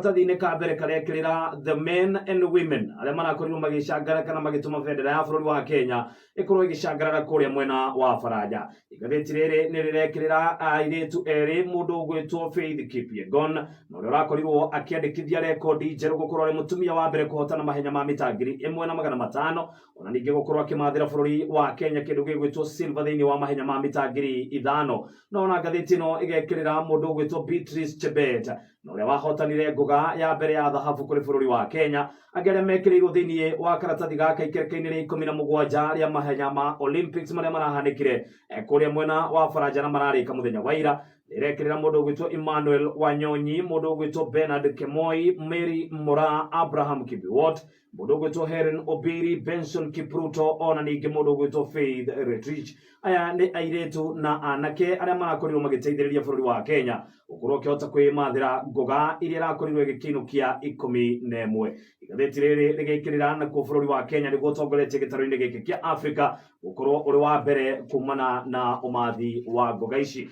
karatathi-inĩ ka mbere karekĩrĩra the men and women arĩa marakorirwo magĩcangara kana magĩtũma bendera ya bũrũri wa Kenya ĩkorwo ĩgĩcangarara kũrĩa mwena wa Faranja. Igathĩti rĩrĩ nĩ rĩrekĩrĩra airĩtu erĩ, mũndũ ũgwĩtwo Faith Kipyegon na ũrĩa ũrakorirwo akĩandĩkithia rekondi njerũ gũkorwo arĩ mũtumia wa mbere kũhotana mahenya ma mita 1,500, ona ningĩ gũkorwo akĩmathĩra bũrũri wa Kenya kĩndũ gĩgwĩtwo silver thĩinĩ wa mahenya ma mita 5,000. No ona ngathĩti ĩno ĩgekĩrĩra mũndũ ũgwĩtwo Beatrice Chebet na ũrĩa wahotanire ngoga ya mbere ya thahabu kũrĩ bũrũri wa Kenya, angĩ arĩa mekĩrĩirwo thĩinĩ wa karatathi gaka ikereka-inĩ rĩa 17 rĩa mahenya ma Olympics marĩa marahanĩkire kũrĩa mwena wa Faranja na mararĩka mũthenya wa ira. Rĩrekĩrĩra mũndũ ũgwĩtwo Emmanuel Wanyonyi, mũndũ ũgwĩtwo Bernard Kemoi, Mary Mora, Abraham Kibiwot, mũndũ ũgwĩtwo Helen Obiri, Benson Kipruto, ona ningĩ mũndũ ũgwĩtwo Faith Retrich. Aya nĩ airĩtu na anake arĩa marakorirwo magĩteithĩrĩria bũrũri wa Kenya gũkorwo ũkĩhota kwĩmathĩra ngoga iria irakorirwo igĩkĩinũkia 11. Igathĩti rĩrĩ rĩgĩkĩrĩra nakuo bũrũri wa Kenya nĩguo ũtongoretie gĩtarũ-inĩ gĩkĩ kĩa Africa gũkorwo ũrĩ wa mbere kumana na ũmathi wa ngoga ici.